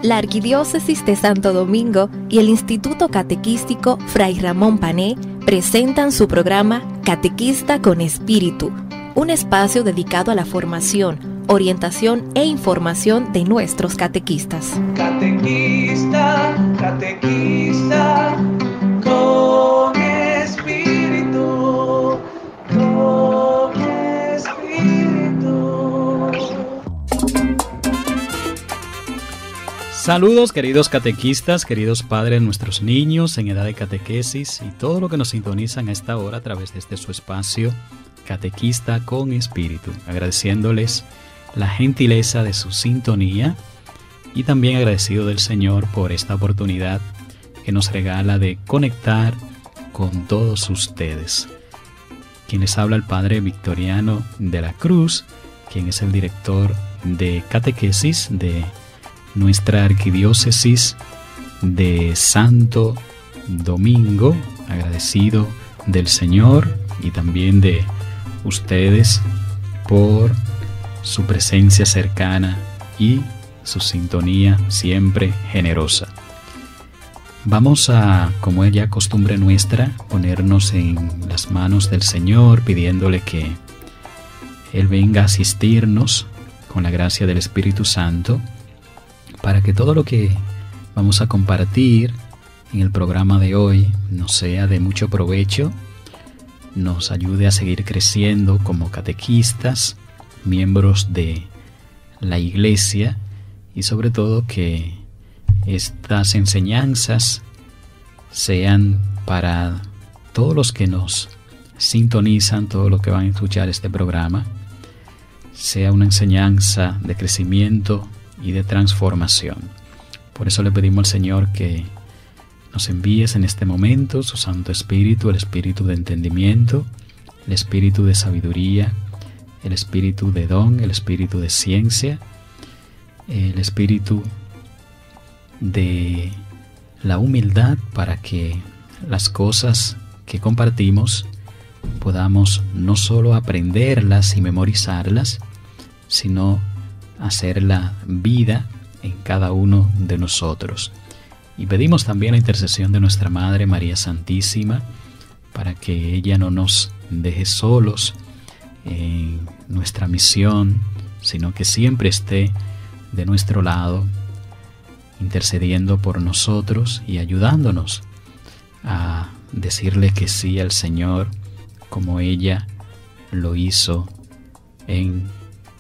La Arquidiócesis de Santo Domingo y el Instituto Catequístico Fray Ramón Pané presentan su programa Catequista con Espíritu, un espacio dedicado a la formación, orientación e información de nuestros catequistas. Catequista, catequista, con espíritu, con espíritu. Saludos, queridos catequistas, queridos padres, nuestros niños en edad de catequesis y todo lo que nos sintonizan a esta hora a través de su espacio Catequista con Espíritu, agradeciéndoles la gentileza de su sintonía y también agradecido del Señor por esta oportunidad que nos regala de conectar con todos ustedes. Quien les habla, el Padre Victoriano de la Cruz, quien es el director de catequesis de nuestra Arquidiócesis de Santo Domingo, agradecido del Señor y también de ustedes por su presencia cercana y su sintonía siempre generosa. Vamos a, como es ya costumbre nuestra, ponernos en las manos del Señor, pidiéndole que Él venga a asistirnos con la gracia del Espíritu Santo, para que todo lo que vamos a compartir en el programa de hoy nos sea de mucho provecho, nos ayude a seguir creciendo como catequistas, miembros de la Iglesia, y sobre todo que estas enseñanzas sean para todos los que nos sintonizan, todos los que van a escuchar este programa, sea una enseñanza de crecimiento y de transformación. Por eso le pedimos al Señor que nos envíes en este momento su Santo Espíritu, el Espíritu de entendimiento, el Espíritu de sabiduría, el Espíritu de don, el Espíritu de ciencia, el Espíritu de la humildad, para que las cosas que compartimos podamos no solo aprenderlas y memorizarlas, sino hacerla vida en cada uno de nosotros. Y pedimos también la intercesión de nuestra Madre María Santísima, para que ella no nos deje solos en nuestra misión, sino que siempre esté de nuestro lado, intercediendo por nosotros y ayudándonos a decirle que sí al Señor, como ella lo hizo en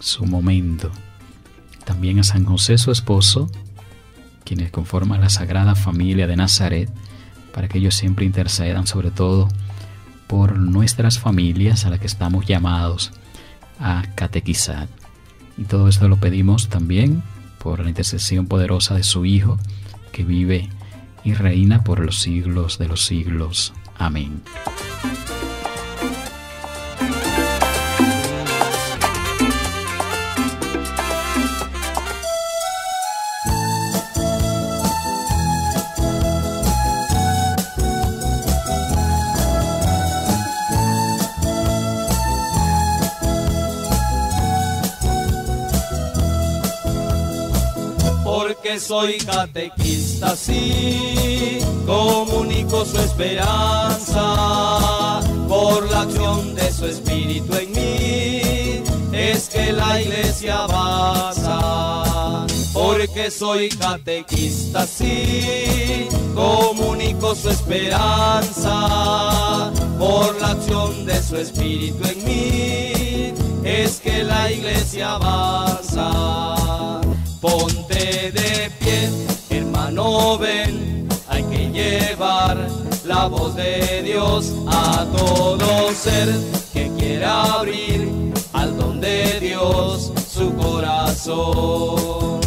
su momento. También a San José, su esposo, quienes conforman la Sagrada Familia de Nazaret, para que ellos siempre intercedan sobre todo por nuestras familias a las que estamos llamados a catequizar. Y todo esto lo pedimos también por la intercesión poderosa de su Hijo, que vive y reina por los siglos de los siglos. Amén. Porque soy catequista, sí, comunico su esperanza, por la acción de su Espíritu en mí, es que la Iglesia avanza. Porque soy catequista, sí, comunico su esperanza, por la acción de su Espíritu en mí, es que la Iglesia avanza. Ponte de pie, hermano, ven, hay que llevar la voz de Dios a todo ser que quiera abrir al don de Dios su corazón.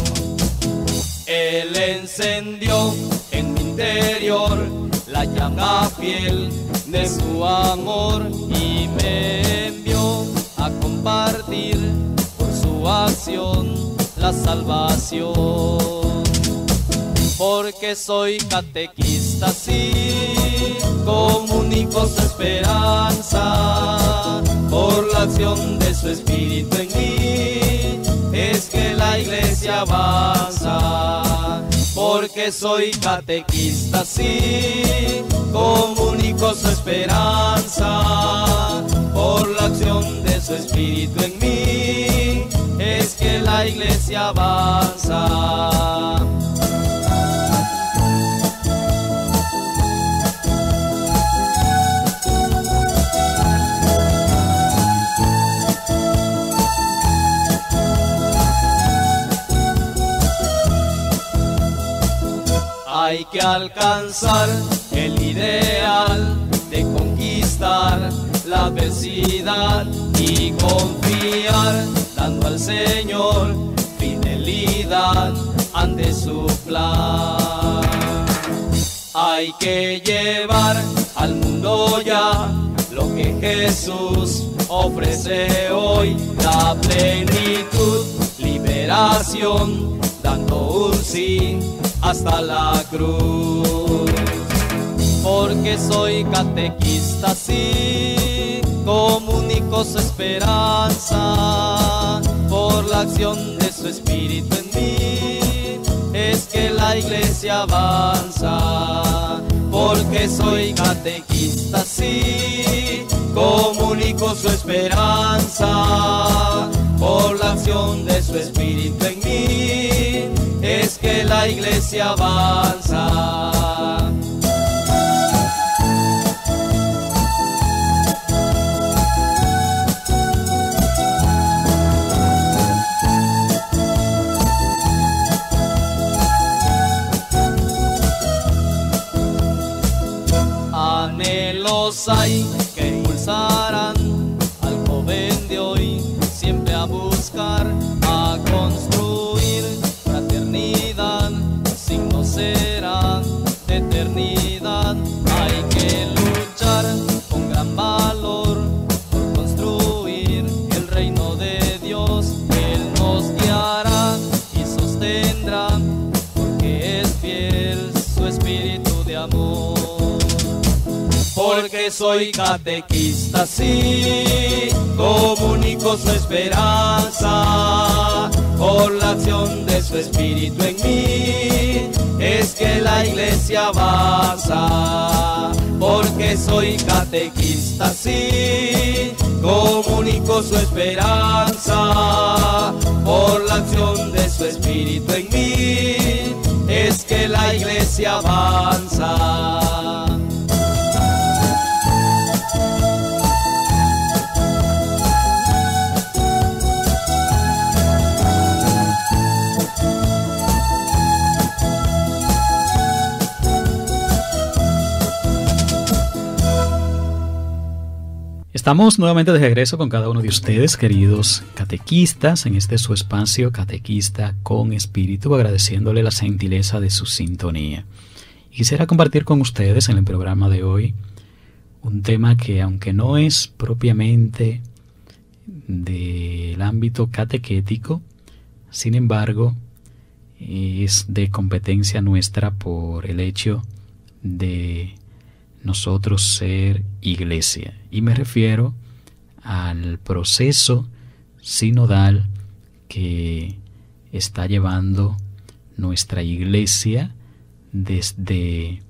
Él encendió en mi interior la llama fiel de su amor y me envió a compartir por su acción la salvación. Porque soy catequista, sí, comunico su esperanza, por la acción de su Espíritu en mí, es que la Iglesia avanza. porque soy catequista, sí, comunico su esperanza, por la acción de su Espíritu en mí, es que la iglesia avanza. Hay que alcanzar el ideal de conquistar la adversidad y confiar, dando al Señor fidelidad ante su plan. Hay que llevar al mundo ya lo que Jesús ofrece hoy, la plenitud, liberación, dando un sí hasta la cruz. Porque soy catequista, sí, comunico su esperanza, por la acción de su Espíritu en mí, es que la iglesia avanza. Porque soy catequista, sí, comunico su esperanza, por la acción de su Espíritu en mí, es que la iglesia avanza. Anhelos hay que impulsarán al joven de hoy siempre a buscar, a construir fraternidad, signo será de eternidad. Hay que luchar con gran valor por construir el reino de Dios. Él nos guiará y sostendrá, porque es fiel su espíritu de amor. Porque soy catequista, sí, comunico su esperanza, por la acción de su Espíritu en mí, es que la iglesia avanza. Porque soy catequista, sí, comunico su esperanza, por la acción de su Espíritu en mí, es que la iglesia avanza. Estamos nuevamente de regreso con cada uno de ustedes, queridos catequistas, en este su espacio Catequista con Espíritu, agradeciéndole la gentileza de su sintonía. Quisiera compartir con ustedes en el programa de hoy un tema que, aunque no es propiamente del ámbito catequético, sin embargo, es de competencia nuestra por el hecho de nosotros ser iglesia. Y me refiero al proceso sinodal que está llevando nuestra iglesia desde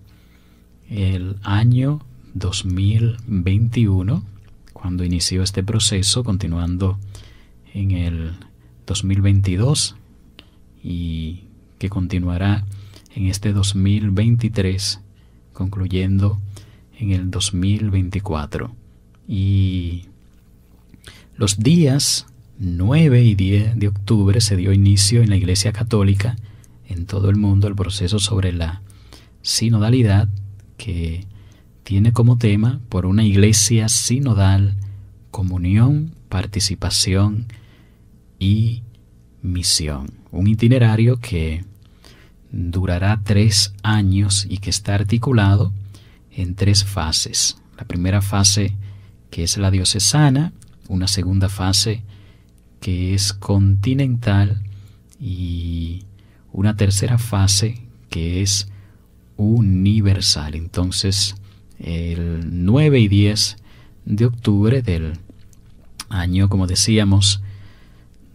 el año 2021, cuando inició este proceso, continuando en el 2022 y que continuará en este 2023, concluyendo en el 2024. Y los días 9 y 10 de octubre se dio inicio en la Iglesia Católica en todo el mundo el proceso sobre la sinodalidad, que tiene como tema por una iglesia sinodal, comunión, participación y misión. Un itinerario que durará 3 años y que está articulado en 3 fases. La primera fase, que es la diocesana, una segunda fase que es continental y una tercera fase que es universal. Entonces, el 9 y 10 de octubre del año, como decíamos,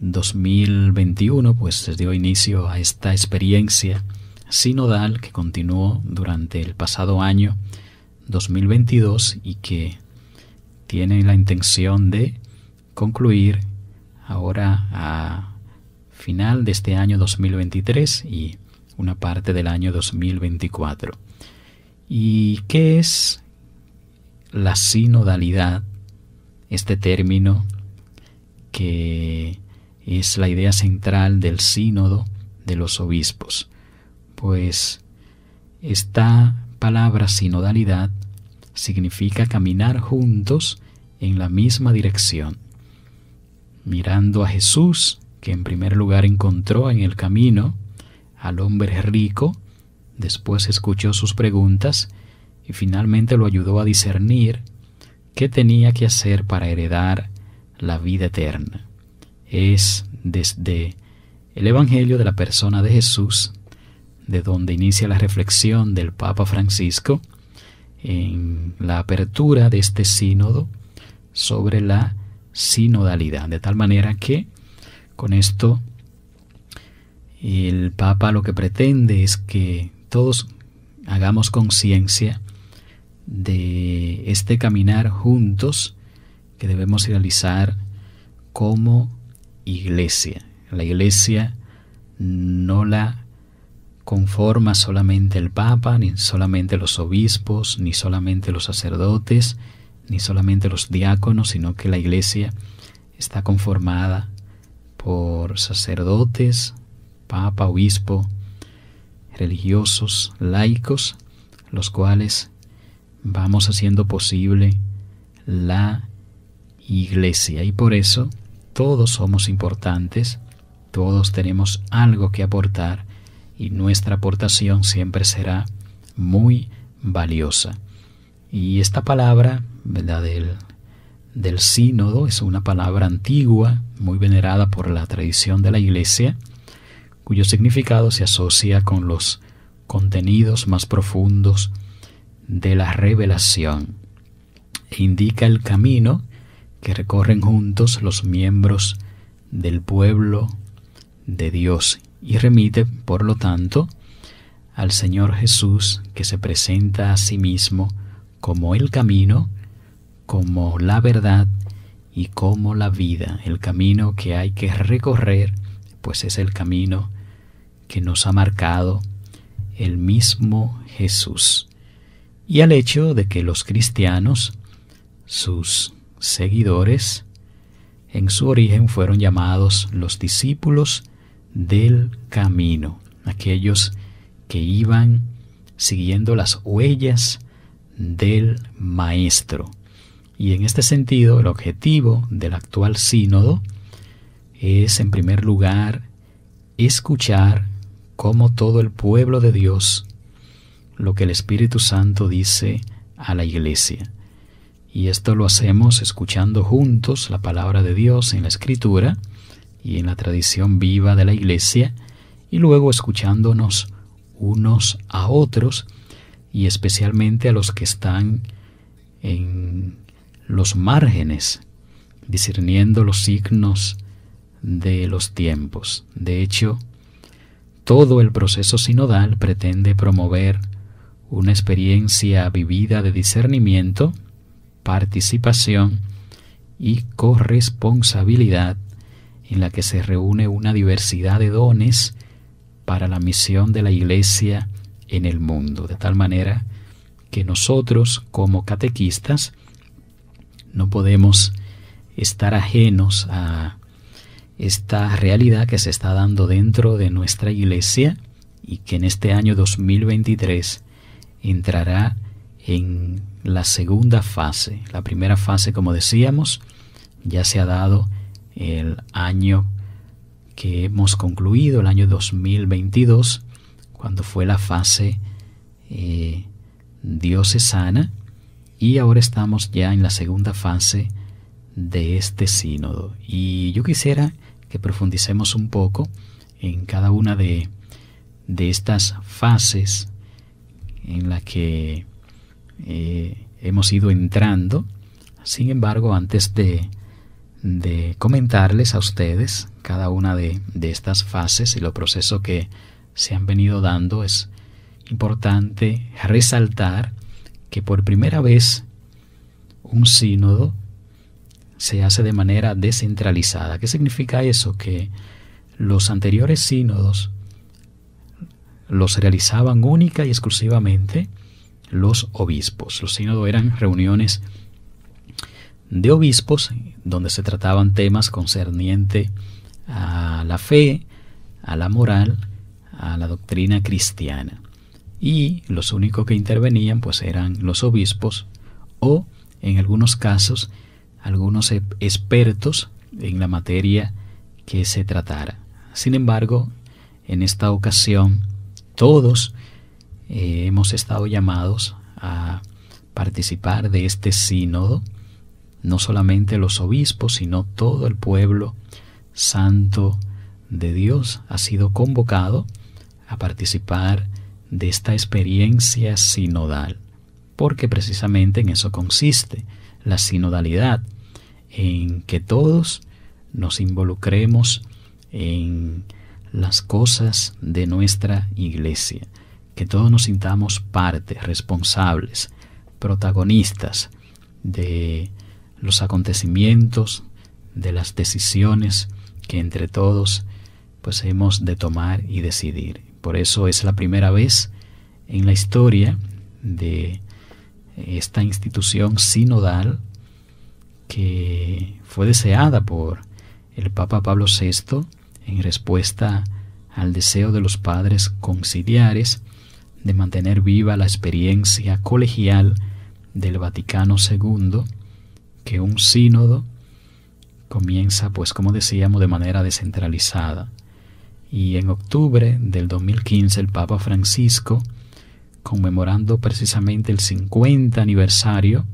2021, pues se dio inicio a esta experiencia sinodal que continuó durante el pasado año 2022 y que tiene la intención de concluir ahora a final de este año 2023 y una parte del año 2024. ¿Y qué es la sinodalidad? Este término que es la idea central del sínodo de los obispos. Pues esta palabra sinodalidad significa caminar juntos en la misma dirección, mirando a Jesús, que en primer lugar encontró en el camino al hombre rico, después escuchó sus preguntas y finalmente lo ayudó a discernir qué tenía que hacer para heredar la vida eterna. Es desde el Evangelio de la persona de Jesús de donde inicia la reflexión del Papa Francisco en la apertura de este sínodo sobre la sinodalidad, de tal manera que con esto el Papa lo que pretende es que todos hagamos conciencia de este caminar juntos que debemos realizar como iglesia. La iglesia no la conforma solamente el Papa, ni solamente los obispos, ni solamente los sacerdotes, ni solamente los diáconos, sino que la iglesia está conformada por sacerdotes, Papa, obispo, religiosos, laicos, los cuales vamos haciendo posible la iglesia. Y por eso todos somos importantes, todos tenemos algo que aportar y nuestra aportación siempre será muy valiosa. Y esta palabra, ¿verdad?, del sínodo es una palabra antigua, muy venerada por la tradición de la iglesia, cuyo significado se asocia con los contenidos más profundos de la revelación e indica el camino que recorren juntos los miembros del pueblo de Dios y remite, por lo tanto, al Señor Jesús, que se presenta a sí mismo como el camino, como la verdad y como la vida. El camino que hay que recorrer, pues es el camino que nos ha marcado el mismo Jesús. Y al hecho de que los cristianos, sus seguidores, en su origen fueron llamados los discípulos del camino, aquellos que iban siguiendo las huellas del Maestro. Y en este sentido, el objetivo del actual sínodo es, en primer lugar, escuchar como todo el pueblo de Dios lo que el Espíritu Santo dice a la Iglesia. Y esto lo hacemos escuchando juntos la palabra de Dios en la Escritura y en la tradición viva de la Iglesia, y luego escuchándonos unos a otros, y especialmente a los que están en los márgenes, discerniendo los signos de los tiempos. De hecho, todo el proceso sinodal pretende promover una experiencia vivida de discernimiento, participación y corresponsabilidad, en la que se reúne una diversidad de dones para la misión de la Iglesia en el mundo, de tal manera que nosotros, como catequistas, no podemos estar ajenos a esta realidad que se está dando dentro de nuestra Iglesia y que en este año 2023 entrará en la segunda fase. La primera fase, como decíamos, ya se ha dado el año que hemos concluido, el año 2022, cuando fue la fase diocesana, y ahora estamos ya en la segunda fase de este sínodo. Y yo quisiera que profundicemos un poco en cada una de estas fases en la que hemos ido entrando. Sin embargo, antes de comentarles a ustedes cada una de estas fases y los procesos que se han venido dando, es importante resaltar que por primera vez un sínodo se hace de manera descentralizada. ¿Qué significa eso? Que los anteriores sínodos los realizaban única y exclusivamente los obispos. Los sínodos eran reuniones de obispos donde se trataban temas concernientes a la fe, a la moral, a la doctrina cristiana. Y los únicos que intervenían pues eran los obispos o, en algunos casos, algunos expertos en la materia que se tratara. Sin embargo, en esta ocasión, todos hemos estado llamados a participar de este sínodo, no solamente los obispos, sino todo el pueblo santo de Dios ha sido convocado a participar de esta experiencia sinodal, porque precisamente en eso consiste la sinodalidad, en que todos nos involucremos en las cosas de nuestra iglesia, que todos nos sintamos parte, responsables, protagonistas de los acontecimientos, de las decisiones que entre todos pues hemos de tomar y decidir. Por eso es la primera vez en la historia de esta institución sinodal que fue deseada por el Papa Pablo VI en respuesta al deseo de los padres conciliares de mantener viva la experiencia colegial del Vaticano II, que un sínodo comienza, pues como decíamos, de manera descentralizada. Y en octubre del 2015 el Papa Francisco, conmemorando precisamente el 50 aniversario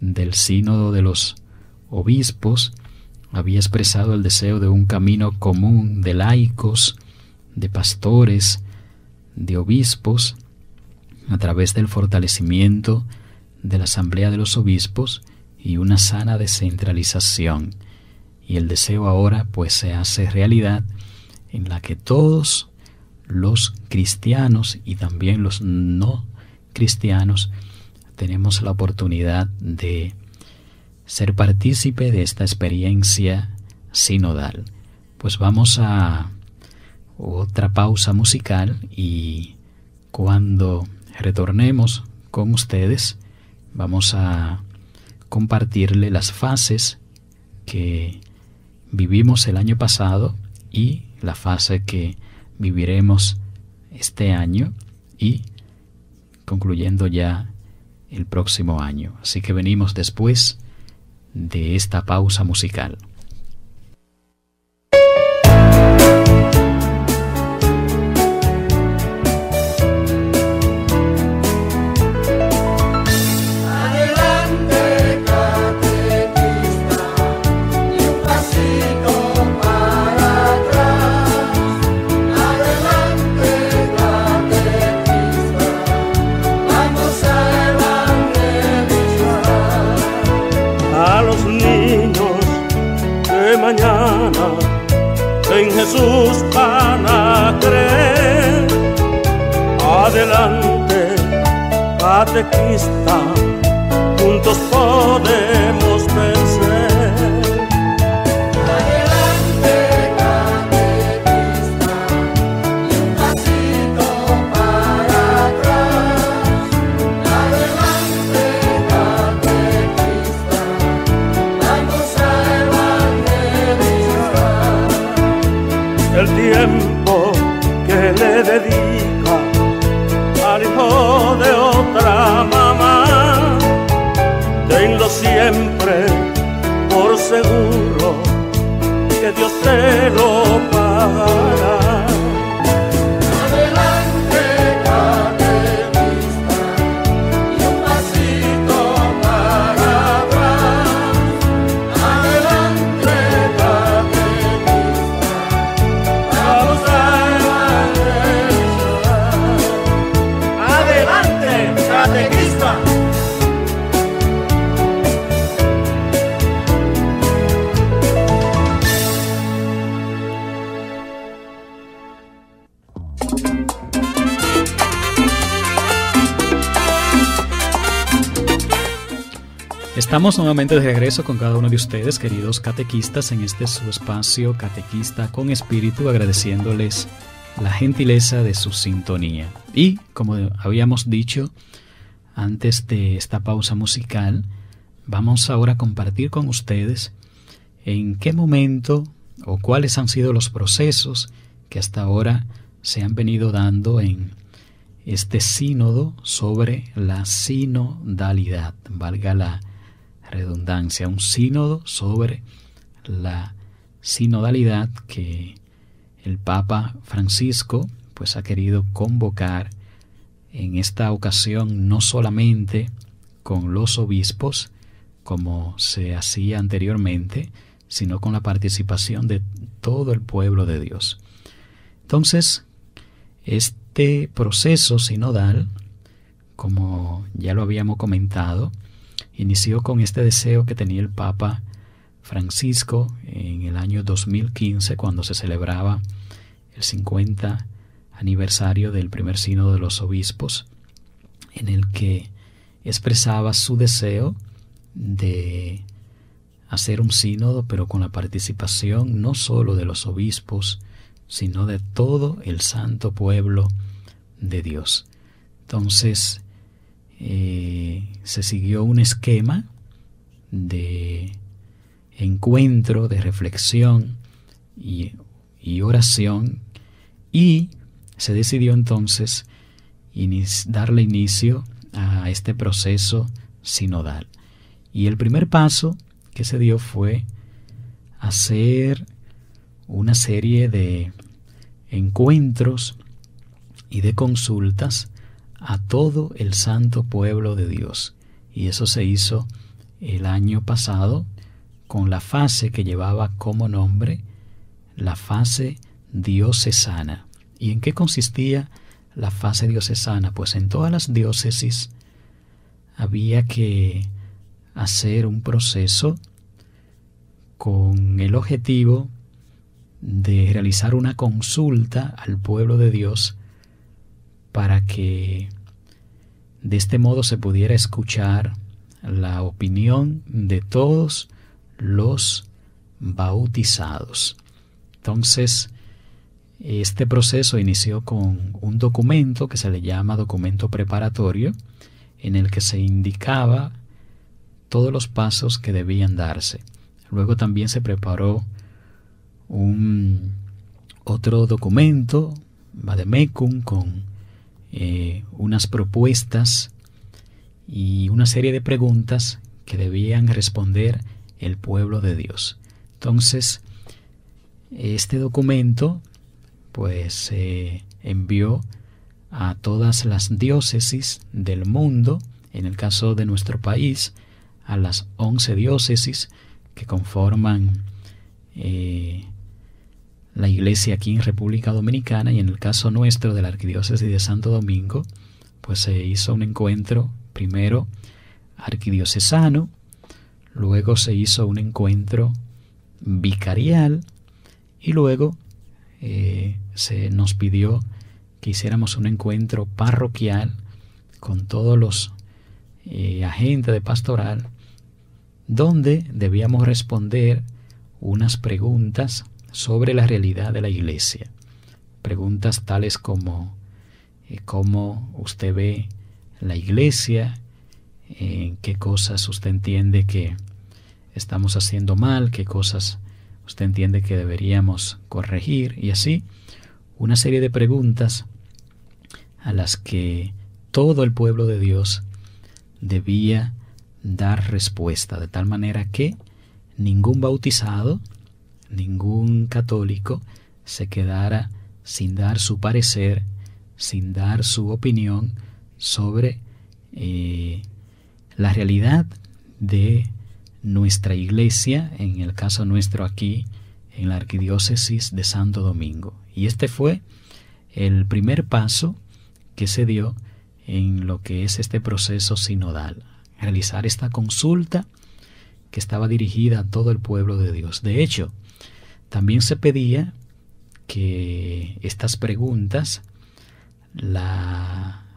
del sínodo de los obispos, había expresado el deseo de un camino común de laicos, de pastores, de obispos, a través del fortalecimiento de la Asamblea de los Obispos y una sana descentralización. Y el deseo ahora pues se hace realidad, en la que todos los cristianos y también los no cristianos tenemos la oportunidad de ser partícipe de esta experiencia sinodal. Pues vamos a otra pausa musical y cuando retornemos con ustedes vamos a compartirle las fases que vivimos el año pasado y la fase que viviremos este año y concluyendo ya el próximo año. Así que venimos después de esta pausa musical. En Jesús van a creer. Adelante, catequista, juntos podemos vencer. Adelante, catequista, y un pasito para atrás. Adelante, catequista, vamos a evangelizar. El tiempo que le dedica al hijo de otra mamá, tenlo siempre por seguro que Dios te lo pagará. Adelante, catequista, y un pasito para atrás. Adelante, catequista, vamos a evangelizar. Adelante, catequista. Estamos nuevamente de regreso con cada uno de ustedes, queridos catequistas, en este su espacio Catequista con Espíritu, agradeciéndoles la gentileza de su sintonía. Y, como habíamos dicho antes de esta pausa musical, vamos ahora a compartir con ustedes en qué momento o cuáles han sido los procesos que hasta ahora se han venido dando en este sínodo sobre la sinodalidad, valga la redundancia, un sínodo sobre la sinodalidad que el Papa Francisco pues ha querido convocar en esta ocasión, no solamente con los obispos como se hacía anteriormente, sino con la participación de todo el pueblo de Dios. Entonces, este proceso sinodal, como ya lo habíamos comentado, inició con este deseo que tenía el Papa Francisco en el año 2015, cuando se celebraba el 50 aniversario del primer sínodo de los obispos, en el que expresaba su deseo de hacer un sínodo, pero con la participación no solo de los obispos, sino de todo el santo pueblo de Dios. Entonces, se siguió un esquema de encuentro, de reflexión y oración, y se decidió entonces darle inicio a este proceso sinodal. Y el primer paso que se dio fue hacer una serie de encuentros y de consultas a todo el santo pueblo de Dios. Y eso se hizo el año pasado con la fase que llevaba como nombre la fase diocesana. ¿Y en qué consistía la fase diocesana? Pues en todas las diócesis había que hacer un proceso con el objetivo de realizar una consulta al pueblo de Dios para que de este modo se pudiera escuchar la opinión de todos los bautizados. Entonces, este proceso inició con un documento que se le llama documento preparatorio, en el que se indicaba todos los pasos que debían darse. Luego también se preparó otro documento, vademecum, con unas propuestas y una serie de preguntas que debían responder el pueblo de Dios. Entonces, este documento pues se envió a todas las diócesis del mundo, en el caso de nuestro país, a las 11 diócesis que conforman la iglesia aquí en República Dominicana, y en el caso nuestro de la Arquidiócesis de Santo Domingo, pues se hizo un encuentro primero arquidiocesano, luego se hizo un encuentro vicarial y luego se nos pidió que hiciéramos un encuentro parroquial con todos los agentes de pastoral, donde debíamos responder unas preguntas sobre la realidad de la iglesia. Preguntas tales como ¿cómo usted ve la iglesia? ¿En qué cosas usted entiende que estamos haciendo mal? ¿Qué cosas usted entiende que deberíamos corregir? Y así, una serie de preguntas a las que todo el pueblo de Dios debía dar respuesta, de tal manera que ningún bautizado, ningún católico se quedara sin dar su parecer, sin dar su opinión sobre la realidad de nuestra iglesia, en el caso nuestro aquí en la Arquidiócesis de Santo Domingo. Y este fue el primer paso que se dio en lo que es este proceso sinodal, realizar esta consulta que estaba dirigida a todo el pueblo de Dios. De hecho, también se pedía que estas preguntas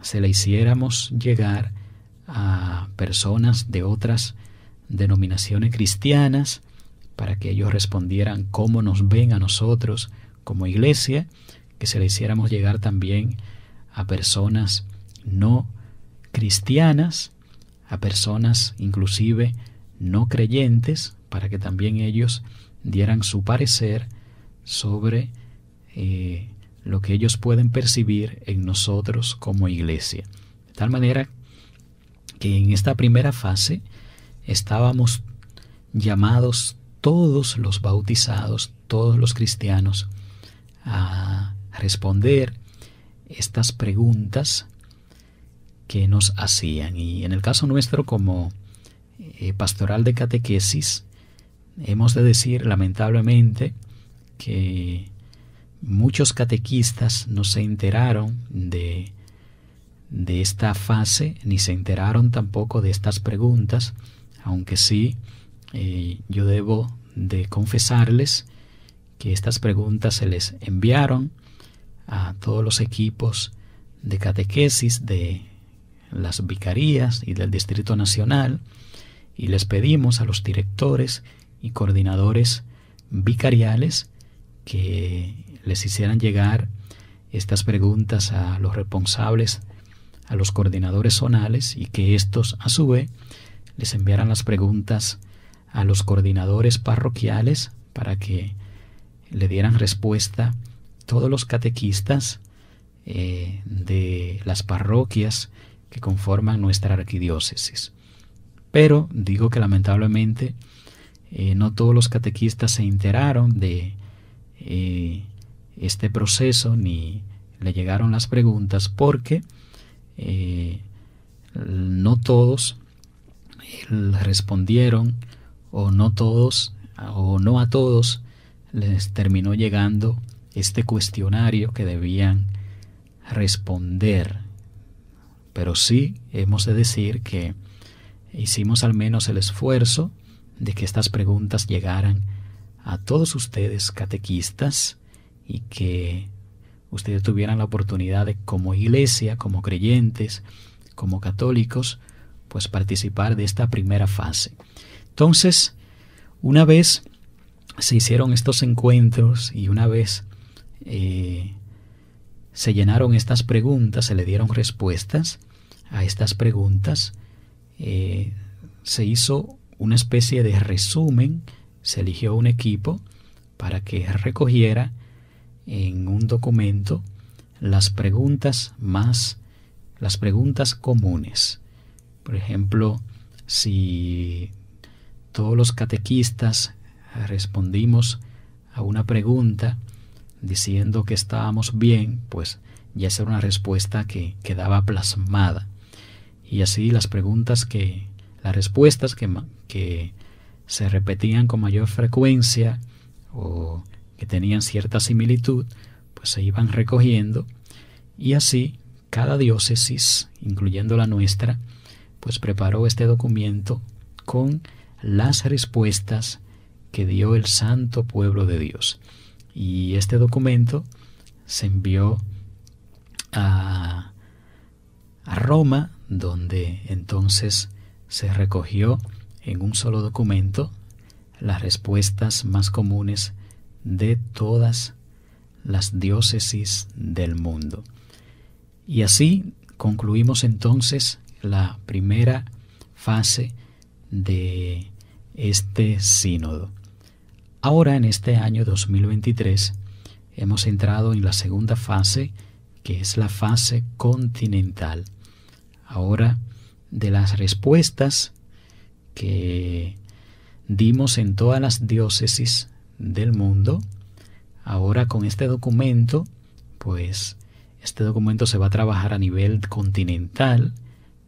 se le hiciéramos llegar a personas de otras denominaciones cristianas para que ellos respondieran cómo nos ven a nosotros como iglesia, que se le hiciéramos llegar también a personas no cristianas, a personas inclusive no creyentes, para que también ellos dieran su parecer sobre lo que ellos pueden percibir en nosotros como iglesia. De tal manera que en esta primera fase estábamos llamados todos los bautizados, todos los cristianos, a responder estas preguntas que nos hacían. Y en el caso nuestro, como pastoral de catequesis, hemos de decir lamentablemente que muchos catequistas no se enteraron de esta fase, ni se enteraron tampoco de estas preguntas, aunque sí, yo debo de confesarles que estas preguntas se les enviaron a todos los equipos de catequesis de las vicarías y del Distrito Nacional, y les pedimos a los directores y coordinadores vicariales que les hicieran llegar estas preguntas a los responsables, a los coordinadores zonales, y que estos a su vez les enviaran las preguntas a los coordinadores parroquiales para que le dieran respuesta todos los catequistas de las parroquias que conforman nuestra arquidiócesis. Pero digo que lamentablemente no todos los catequistas se enteraron de este proceso, ni le llegaron las preguntas, porque no todos respondieron, o no a todos les terminó llegando este cuestionario que debían responder. Pero sí hemos de decir que hicimos al menos el esfuerzo de que estas preguntas llegaran a todos ustedes catequistas, y que ustedes tuvieran la oportunidad de, como iglesia, como creyentes, como católicos, pues participar de esta primera fase. Entonces, una vez se hicieron estos encuentros y una vez se llenaron estas preguntas, se le dieron respuestas a estas preguntas, se hizo una especie de resumen, se eligió un equipo para que recogiera en un documento las preguntas comunes. Por ejemplo, si todos los catequistas respondimos a una pregunta diciendo que estábamos bien, pues ya esa era una respuesta que quedaba plasmada. Y así las respuestas que se repetían con mayor frecuencia o que tenían cierta similitud, pues se iban recogiendo, y así cada diócesis, incluyendo la nuestra, pues preparó este documento con las respuestas que dio el santo pueblo de Dios. Y este documento se envió a Roma, donde entonces se recogió en un solo documento las respuestas más comunes de todas las diócesis del mundo. Y así concluimos entonces la primera fase de este sínodo. Ahora, en este año 2023, hemos entrado en la segunda fase, que es la fase continental. Ahora, de las respuestas que dimos en todas las diócesis del mundo, ahora con este documento, pues este documento se va a trabajar a nivel continental.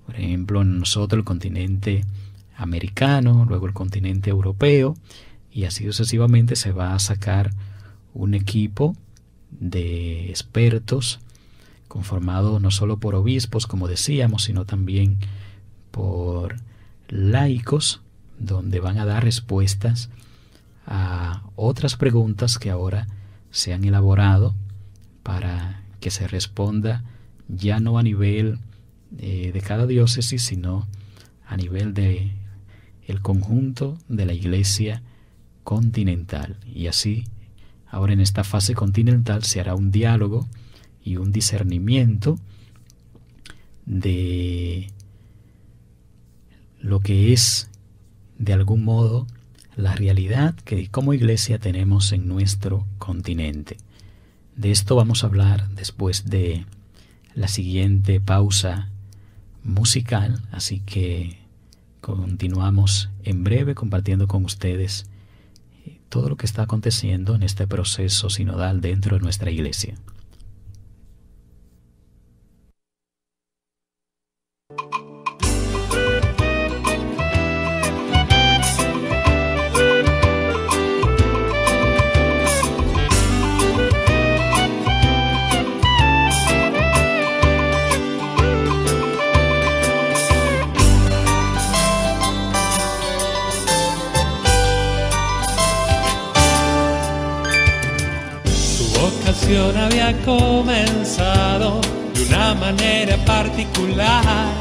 Por ejemplo, nosotros el continente americano, luego el continente europeo, y así sucesivamente se va a sacar un equipo de expertos conformado no solo por obispos, como decíamos, sino también por laicos, donde van a dar respuestas a otras preguntas que ahora se han elaborado para que se responda ya no a nivel de cada diócesis, sino a nivel de el conjunto de la Iglesia continental. Y así, ahora en esta fase continental se hará un diálogo y un discernimiento de lo que es, de algún modo, la realidad que como Iglesia tenemos en nuestro continente. De esto vamos a hablar después de la siguiente pausa musical, así que continuamos en breve compartiendo con ustedes todo lo que está aconteciendo en este proceso sinodal dentro de nuestra Iglesia. Había comenzado de una manera particular.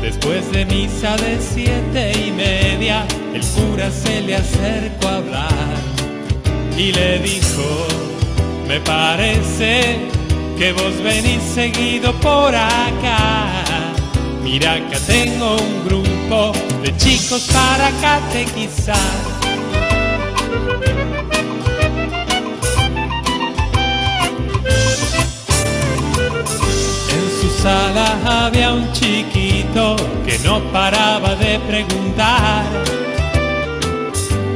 Después de misa de 7:30, el cura se le acercó a hablar y le dijo: me parece que vos venís seguido por acá. Mira, acá tengo un grupo de chicos para catequizar. Sala había un chiquito que no paraba de preguntar.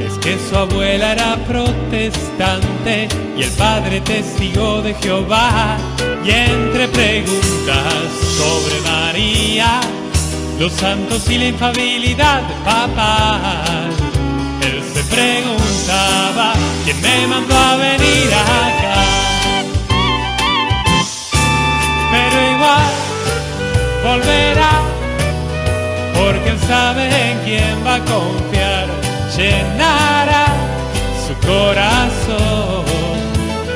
Es que su abuela era protestante y el padre testigo de Jehová. Y entre preguntas sobre María, los santos y la infalibilidad de papá, él se preguntaba: ¿quién me mandó a venir acá? Pero igual volverá, porque él sabe en quién va a confiar. Llenará su corazón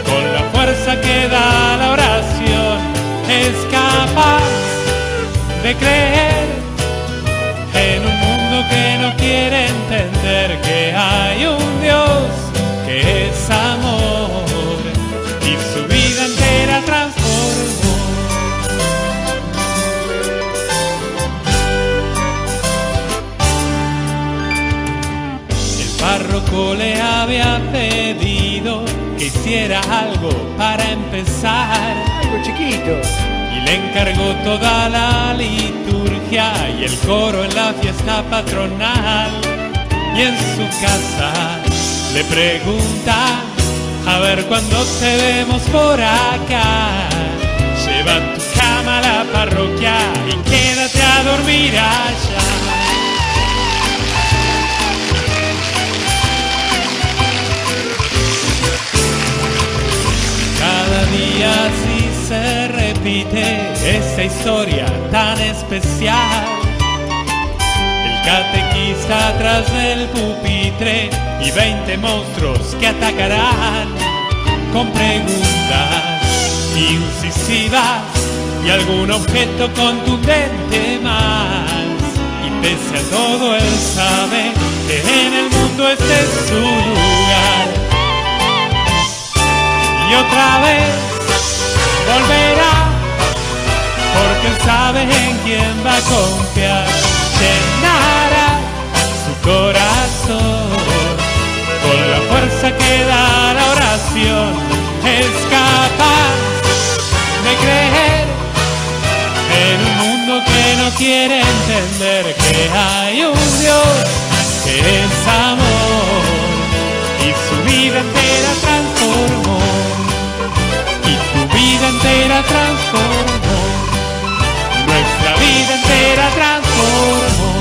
con la fuerza que da la oración. Es capaz de creer en un mundo que no quiere entender que hay un Dios que es amor y su vida entera transformó. El párroco le había pedido que hiciera algo para empezar, algo chiquito, y le encargó toda la liturgia y el coro en la fiesta patronal. Y en su casa le pregunta: a ver cuándo te vemos por acá. Lleva tu cama a la parroquia y quédate a dormir allá. Cada día así se repite esta historia tan especial. El catequista atrás del pupitre y 20 monstruos que atacarán con preguntas incisivas y algún objeto contundente más. Y pese a todo él sabe que en el mundo este es su lugar. Y otra vez volverá, porque él sabe en quién va a confiar. Llenará su corazón con la fuerza que da la oración. Es capaz de creer en un mundo que no quiere entender que hay un Dios que es amor y su vida entera transformó. Vida entera transformó, nuestra vida entera transformó.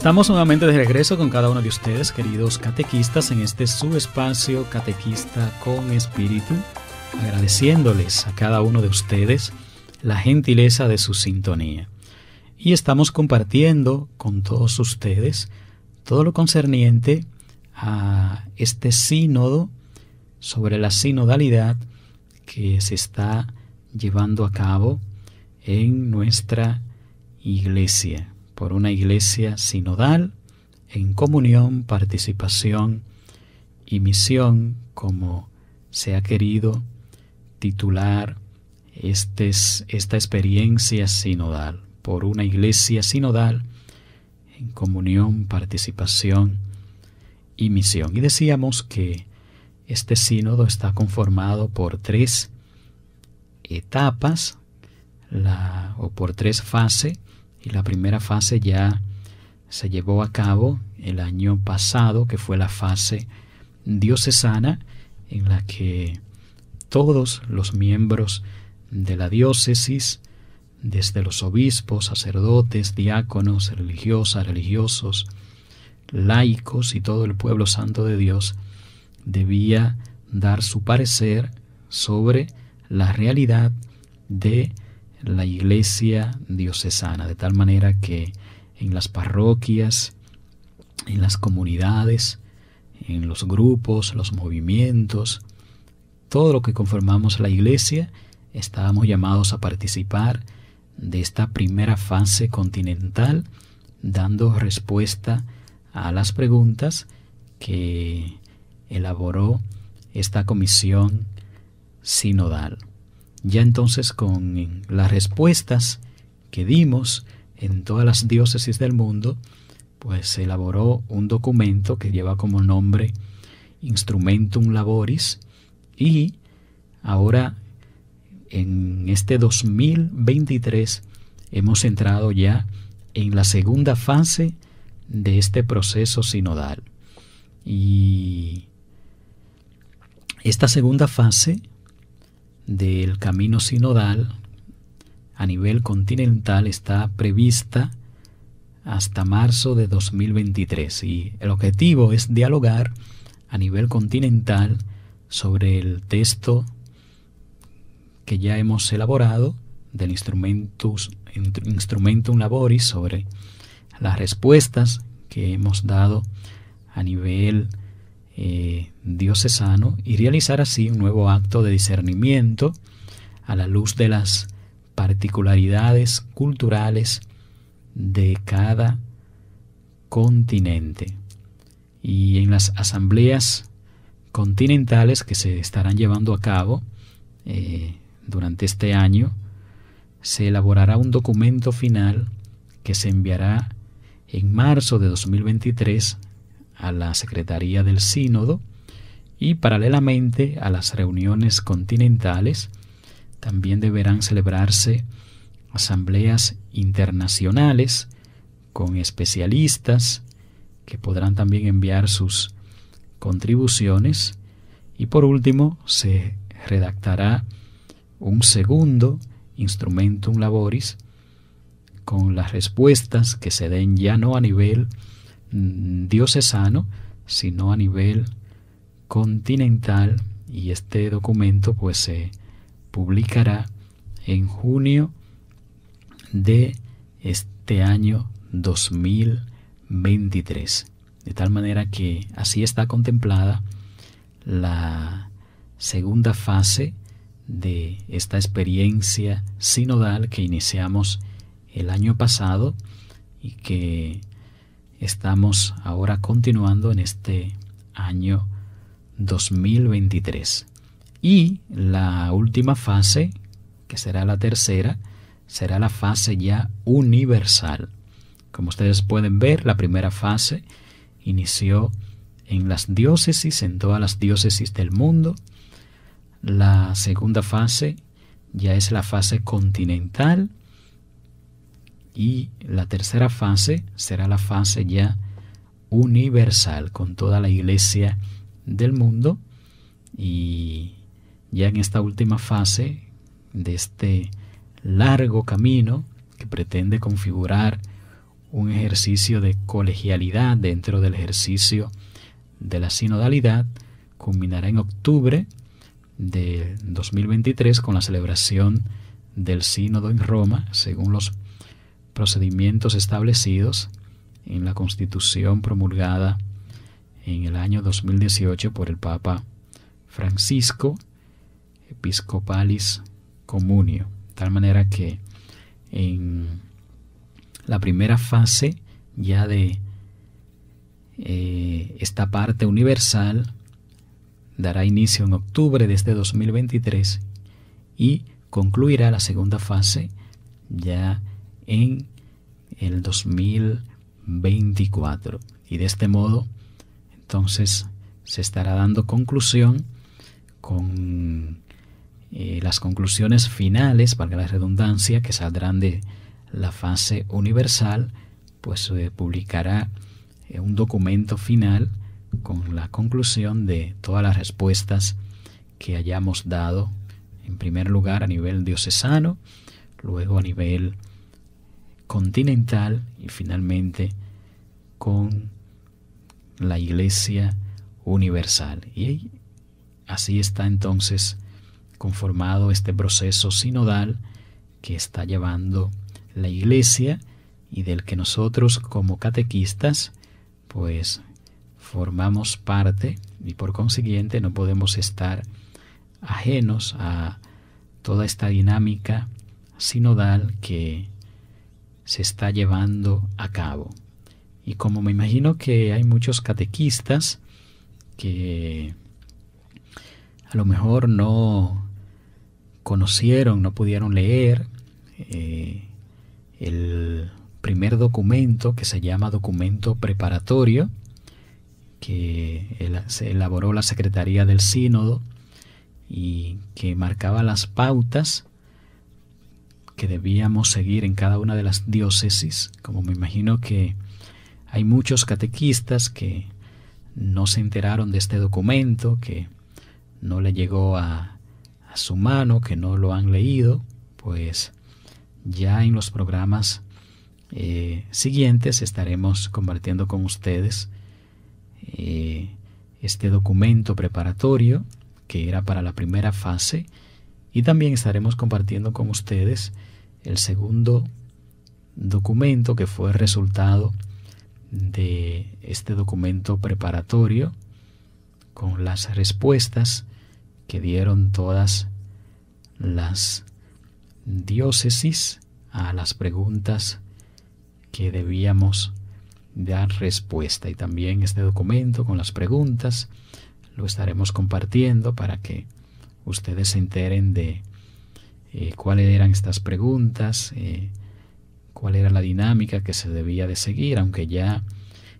Estamos nuevamente de regreso con cada uno de ustedes, queridos catequistas, en este su espacio Catequista con Espíritu, agradeciéndoles a cada uno de ustedes la gentileza de su sintonía. Y estamos compartiendo con todos ustedes todo lo concerniente a este sínodo sobre la sinodalidad que se está llevando a cabo en nuestra iglesia, por una iglesia sinodal en comunión, participación y misión, como se ha querido titular esta experiencia sinodal, por una iglesia sinodal en comunión, participación y misión. Y decíamos que este sínodo está conformado por 3 etapas, o por 3 fases, y la primera fase ya se llevó a cabo el año pasado, que fue la fase diocesana, en la que todos los miembros de la diócesis, desde los obispos, sacerdotes, diáconos, religiosas, religiosos, laicos y todo el pueblo santo de Dios, debía dar su parecer sobre la realidad de la iglesia diocesana, de tal manera que en las parroquias, en las comunidades, en los grupos, los movimientos, todo lo que conformamos la iglesia, estábamos llamados a participar de esta primera fase continental, dando respuesta a las preguntas que elaboró esta comisión sinodal. Ya entonces, con las respuestas que dimos en todas las diócesis del mundo, pues se elaboró un documento que lleva como nombre Instrumentum Laboris, y ahora en este 2023 hemos entrado ya en la segunda fase de este proceso sinodal. Y esta segunda fase del camino sinodal a nivel continental está prevista hasta marzo de 2023, y el objetivo es dialogar a nivel continental sobre el texto que ya hemos elaborado del Instrumentum Laboris, sobre las respuestas que hemos dado a nivel diocesano, y realizar así un nuevo acto de discernimiento a la luz de las particularidades culturales de cada continente. Y en las asambleas continentales que se estarán llevando a cabo durante este año, se elaborará un documento final que se enviará en marzo de 2023 a la Secretaría del Sínodo, y paralelamente a las reuniones continentales también deberán celebrarse asambleas internacionales con especialistas que podrán también enviar sus contribuciones, y por último se redactará un segundo Instrumentum Laboris con las respuestas que se den ya no a nivel diocesano, sino a nivel continental, y este documento pues se publicará en junio de este año 2023. De tal manera que así está contemplada la segunda fase de esta experiencia sinodal que iniciamos el año pasado y que estamos ahora continuando en este año 2023. Y la última fase, que será la tercera, será la fase ya universal. Como ustedes pueden ver, la primera fase inició en las diócesis, en todas las diócesis del mundo. La segunda fase ya es la fase continental, y la tercera fase será la fase ya universal, con toda la iglesia del mundo. Y ya en esta última fase de este largo camino que pretende configurar un ejercicio de colegialidad dentro del ejercicio de la sinodalidad. Culminará en octubre de 2023 con la celebración del sínodo en Roma, según los procedimientos establecidos en la Constitución promulgada en el año 2018 por el Papa Francisco, Episcopalis Communio, de tal manera que en la primera fase ya de esta parte universal dará inicio en octubre de este 2023 y concluirá la segunda fase ya en el 2024. Y de este modo, entonces, se estará dando conclusión con las conclusiones finales, valga la redundancia, que saldrán de la fase universal, pues se publicará un documento final con la conclusión de todas las respuestas que hayamos dado, en primer lugar a nivel diocesano, luego a nivel continental y finalmente con la Iglesia universal. Y así está entonces conformado este proceso sinodal que está llevando la Iglesia y del que nosotros como catequistas pues formamos parte, y por consiguiente no podemos estar ajenos a toda esta dinámica sinodal que se está llevando a cabo. Y como me imagino que hay muchos catequistas que a lo mejor no conocieron, no pudieron leer el primer documento, que se llama documento preparatorio, que se elaboró la Secretaría del Sínodo y que marcaba las pautas que debíamos seguir en cada una de las diócesis. Como me imagino que hay muchos catequistas que no se enteraron de este documento, que no le llegó a su mano, que no lo han leído, pues ya en los programas siguientes estaremos compartiendo con ustedes este documento preparatorio que era para la primera fase, y también estaremos compartiendo con ustedes el segundo documento que fue el resultado de este documento preparatorio, con las respuestas que dieron todas las diócesis a las preguntas que debíamos dar respuesta. Y también este documento con las preguntas lo estaremos compartiendo para que ustedes se enteren de cuáles eran estas preguntas, cuál era la dinámica que se debía de seguir, aunque ya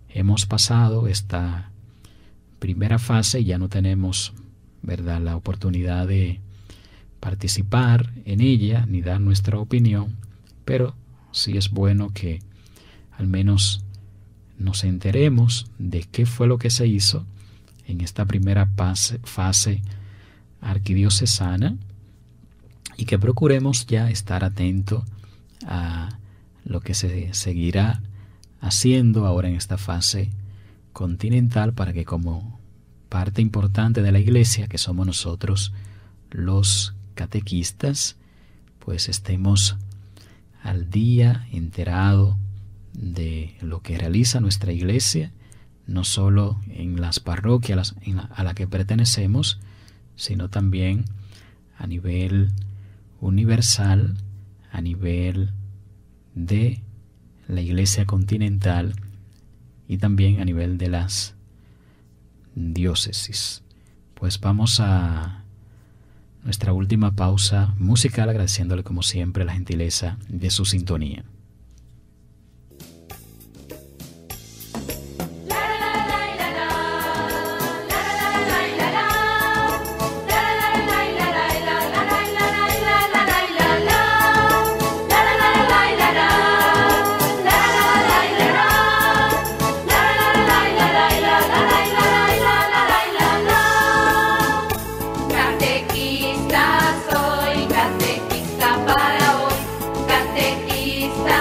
hemos pasado esta primera fase y ya no tenemos, ¿verdad?, la oportunidad de participar en ella ni dar nuestra opinión, pero sí es bueno que al menos nos enteremos de qué fue lo que se hizo en esta primera fase arquidiocesana y que procuremos ya estar atentos a lo que se seguirá haciendo ahora en esta fase continental, para que como parte importante de la Iglesia, que somos nosotros los catequistas, pues estemos al día, enterado de lo que realiza nuestra Iglesia, no solo en las parroquias a la que pertenecemos, sino también a nivel universal, a nivel de la Iglesia continental y también a nivel de las diócesis. Pues vamos a nuestra última pausa musical, agradeciéndole como siempre la gentileza de su sintonía. Catequista soy, catequista para hoy, catequista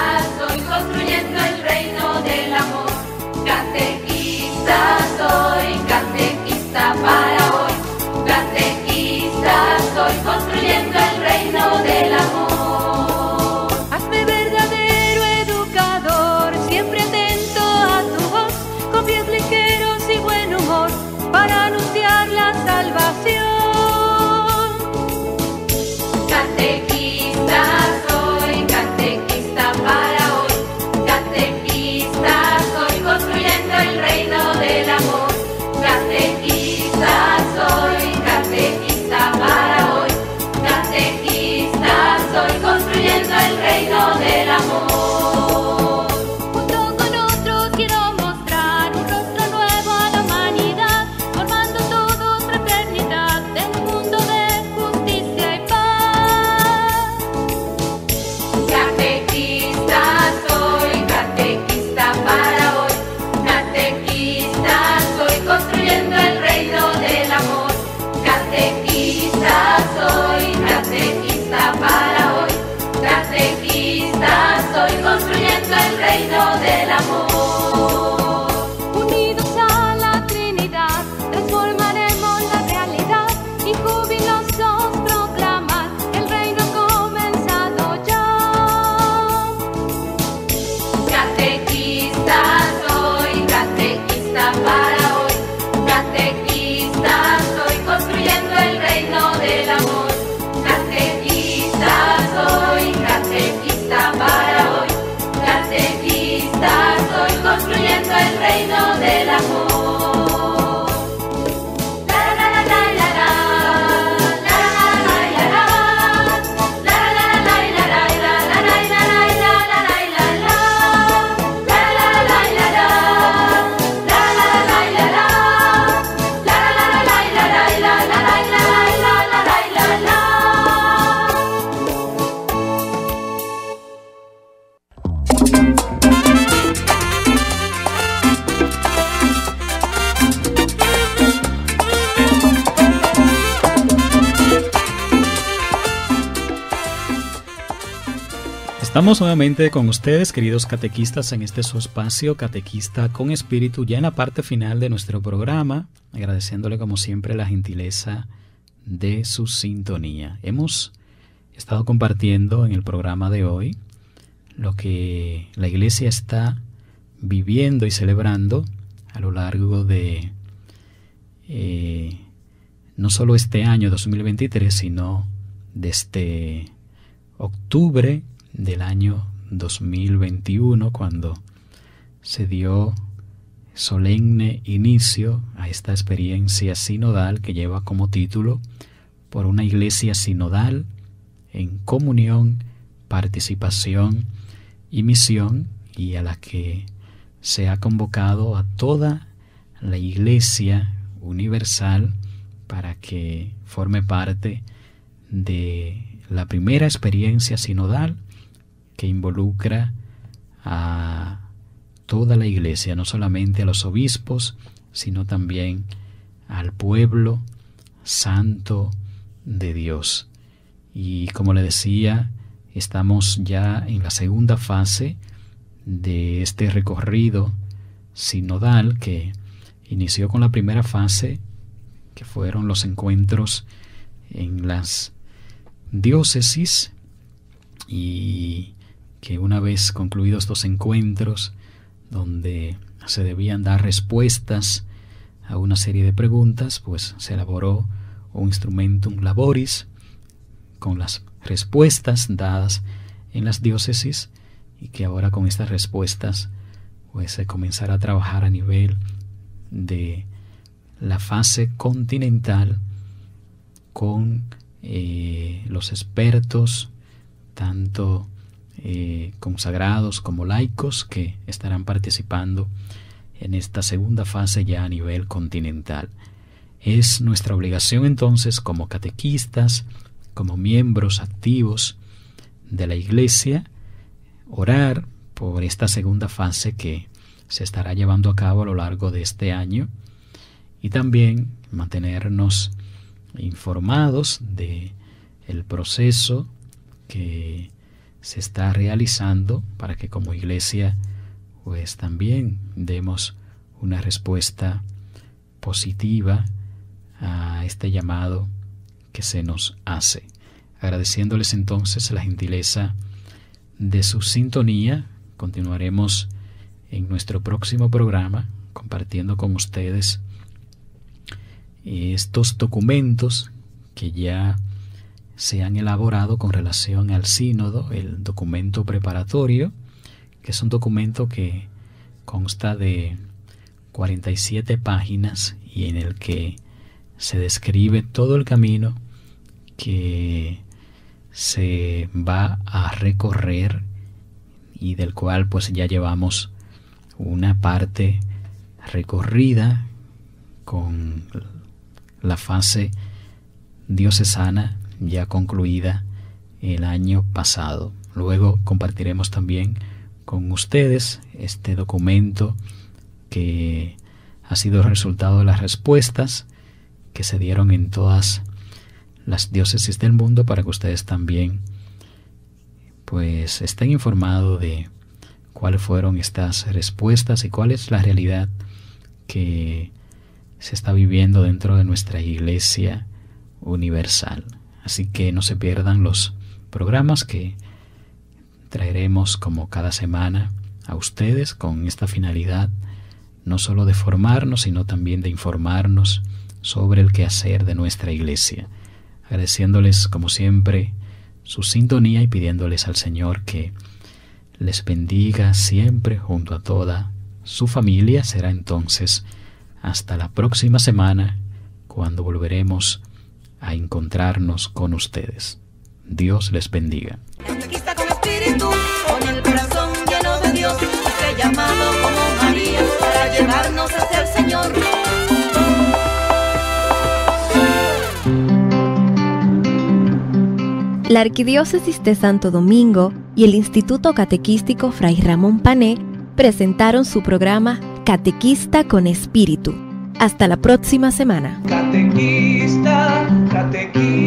reino del amor. Unidos a la Trinidad, transformaremos la realidad y jubilosos proclamar, el reino ha comenzado ya. Catequista soy, catequista para hoy. Catequista soy, construyendo el reino del amor. Catequista soy, catequista para hoy. Catequista soy, construyendo el reino del amor. Estamos nuevamente con ustedes, queridos catequistas, en este su espacio Catequista con Espíritu, ya en la parte final de nuestro programa, agradeciéndole como siempre la gentileza de su sintonía. Hemos estado compartiendo en el programa de hoy lo que la Iglesia está viviendo y celebrando a lo largo de no solo este año 2023, sino desde octubre del año 2021, cuando se dio solemne inicio a esta experiencia sinodal que lleva como título Por una iglesia sinodal en comunión, participación y misión, y a la que se ha convocado a toda la Iglesia universal para que forme parte de la primera experiencia sinodal que involucra a toda la Iglesia, no solamente a los obispos, sino también al pueblo santo de Dios. Y como le decía, estamos ya en la segunda fase de este recorrido sinodal que inició con la primera fase, que fueron los encuentros en las diócesis, y que una vez concluidos estos encuentros, donde se debían dar respuestas a una serie de preguntas, pues se elaboró un instrumentum laboris con las respuestas dadas en las diócesis, y que ahora con estas respuestas pues se comenzará a trabajar a nivel de la fase continental con los expertos, tanto consagrados como laicos, que estarán participando en esta segunda fase ya a nivel continental. Es nuestra obligación entonces, como catequistas, como miembros activos de la Iglesia, orar por esta segunda fase que se estará llevando a cabo a lo largo de este año, y también mantenernos informados de el proceso que se está realizando para que como Iglesia pues también demos una respuesta positiva a este llamado que se nos hace. Agradeciéndoles entonces la gentileza de su sintonía, continuaremos en nuestro próximo programa compartiendo con ustedes estos documentos que ya se han elaborado con relación al sínodo, el documento preparatorio, que es un documento que consta de 47 páginas y en el que se describe todo el camino que se va a recorrer y del cual pues ya llevamos una parte recorrida con la fase diocesana ya concluida el año pasado. Luego compartiremos también con ustedes este documento que ha sido resultado de las respuestas que se dieron en todas las diócesis del mundo, para que ustedes también pues estén informados de cuáles fueron estas respuestas y cuál es la realidad que se está viviendo dentro de nuestra Iglesia Universal. Así que no se pierdan los programas que traeremos como cada semana a ustedes con esta finalidad, no solo de formarnos, sino también de informarnos sobre el quehacer de nuestra Iglesia. Agradeciéndoles como siempre su sintonía y pidiéndoles al Señor que les bendiga siempre junto a toda su familia. Será entonces hasta la próxima semana cuando volveremos a encontrarnos con ustedes. Dios les bendiga. Catequista con espíritu, con el corazón lleno de Dios, fue llamado como María para llevarnos hacia el Señor. La Arquidiócesis de Santo Domingo y el Instituto Catequístico Fray Ramón Pané presentaron su programa Catequista con Espíritu. Hasta la próxima semana. Catequista, catequista.